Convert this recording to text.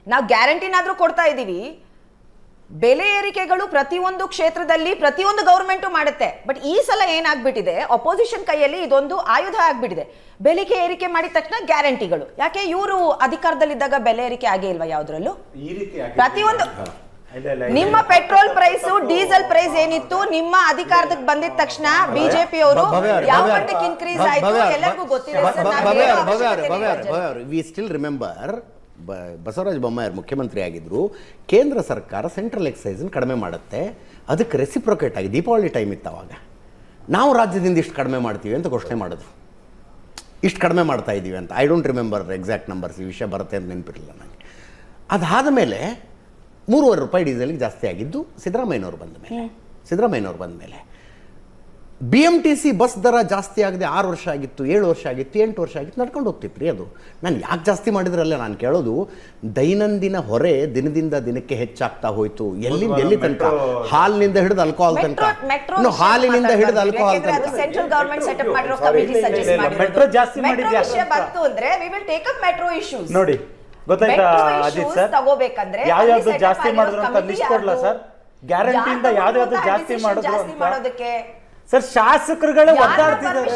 ನಾವು ಗ್ಯಾರಂಟಿನಾದ್ರೂ ಕೊಡ್ತಾ ಇದೀವಿ. ಬೆಲೆ ಏರಿಕೆಗಳು ಪ್ರತಿಯೊಂದು ಕ್ಷೇತ್ರದಲ್ಲಿ ಪ್ರತಿಯೊಂದು ಗೌರ್ಮೆಂಟ್ ಮಾಡುತ್ತೆ. ಬಟ್ ಈ ಸಲ ಏನಾಗ್ಬಿಟ್ಟಿದೆ, ಅಪೋಸಿಷನ್ ಕೈಯಲ್ಲಿ ಇದೊಂದು ಆಯುಧ ಆಗ್ಬಿಟ್ಟಿದೆ. ಬೆಲೆ ಏರಿಕೆ ಮಾಡಿದ ತಕ್ಷಣ ಗ್ಯಾರಂಟಿಗಳು. ಯಾಕೆ ಇವರು ಅಧಿಕಾರದಲ್ಲಿದ್ದಾಗ ಬೆಲೆ ಏರಿಕೆ ಆಗೇ ಇಲ್ವಾ ಯಾವ್ದ್ರಲ್ಲೂ? ಪ್ರತಿಯೊಂದು ನಿಮ್ಮ ಪೆಟ್ರೋಲ್ ಪ್ರೈಸ್, ಡೀಸೆಲ್ ಪ್ರೈಸ್ ಏನಿತ್ತು ನಿಮ್ಮ ಅಧಿಕಾರಕ್ಕೆ ಬಂದಿದ ತಕ್ಷಣ ಬಿಜೆಪಿ ಅವರು ಯಾವ ಮಟ್ಟಕ್ಕೆ ಇನ್ಕ್ರೀಸ್ ಆಯ್ತು ಎಲ್ಲರಿಗೂ ಗೊತ್ತಿದೆ. We still remember Basavaraj Bommai ಮುಖ್ಯಮಂತ್ರಿ ಆಗಿದ್ರು. ಕೇಂದ್ರ ಸರ್ಕಾರ ಸೆಂಟ್ರಲ್ ಎಕ್ಸೈಸ್ ಕಡಿಮೆ ಮಾಡುತ್ತೆ, ಅದಕ್ಕೆ ರೆಸಿಪ್ರೊಕೇಟ್ ಆಗಿ ದೀಪಾವಳಿ ಟೈಮ್ ಇತ್ತು ಅವಾಗ, ನಾವು ರಾಜ್ಯದಿಂದ ಇಷ್ಟು ಕಡಿಮೆ ಮಾಡ್ತೀವಿ ಅಂತ ಘೋಷಣೆ ಮಾಡಿದ್ರು. ಇಷ್ಟು ಕಡಿಮೆ ಮಾಡ್ತಾ ಇದ್ದೀವಿ ಅಂತ. I don't remember exact numbers, ಈ ವಿಷಯ ಬರುತ್ತೆ ಅಂತ ನೆನಪಿರಲಿಲ್ಲ ನನಗೆ. ಅದಾದ ಮೇಲೆ 3.5 ರೂಪಾಯಿ ಡೀಸೆಲ್ಗೆ ಜಾಸ್ತಿ ಆಗಿದ್ದು ಸಿದ್ದರಾಮಯ್ಯನವ್ರು ಬಂದ ಮೇಲೆ. BMTC ಬಸ್ ದರ ಜಾಸ್ತಿ ಆಗದೆ 6 ವರ್ಷ ಆಗಿತ್ತು, 7 ವರ್ಷ ಆಗಿತ್ತು, 8 ವರ್ಷ ಆಗಿತ್ತು, ನಡ್ಕೊಂಡು ಹೋಗ್ತಿತ್ತು ರೀ ಅದು. ನಾನು ಯಾಕೆ ಜಾಸ್ತಿ ಮಾಡಿದ್ರಲ್ಲ ನಾನು ಕೇಳೋದು, ದೈನಂದಿನ ಹೊರೆ ದಿನದಿಂದ ದಿನಕ್ಕೆ ಹೆಚ್ಚಾಗ್ತಾ ಹೋಯ್ತು. ಎಲ್ಲಿ ತನಕ? ಹಾಲಿನಿಂದ ಹಿಡಿದು ಆಲ್ಕೋಹಾಲ್ ತನಕ, ಹಾಲಿನಿಂದ ಹಿಡಿದು ಆಲ್ಕೋಹಾಲ್ ತನಕ. ಸೆಂಟ್ರಲ್ ಗವರ್ನಮೆಂಟ್ ಸೆಟಪ್ ಮಾಡಿರೋ ಕಮಿಟಿ ಸಜೆಸ್ಟ್ ಮಾಡಿರೋದು ಮೆಟ್ರೋ ಜಾಸ್ತಿ ಮಾಡಿದ್ಯಾ ವಿಷಯ ಬಂತು ಅಂದ್ರೆ we will take up metro issues. ನೋಡಿ ಗೊತ್ತಾಯ್ತಾ ಅಜಿತ್ ಸರ್, ತಗೋಬೇಕಂದ್ರೆ ಯಾವ್ಯಾವ್ದು ಜಾಸ್ತಿ ಮಾಡಿದ್ರು ಅಂತ ಲಿಸ್ಟ್ ಕೊಡ್ಲಾ ಸರ್? ಗ್ಯಾರಂಟಿಯಿಂದ ಯಾವ್ದಾವ್ದು ಜಾಸ್ತಿ ಮಾಡಿದ್ರು ಅಂತ ಸರ್ ಶಾಸಕರುಗಳೇ ಒದ್ದಾಡ್ತಿದ್ದಾರೆ.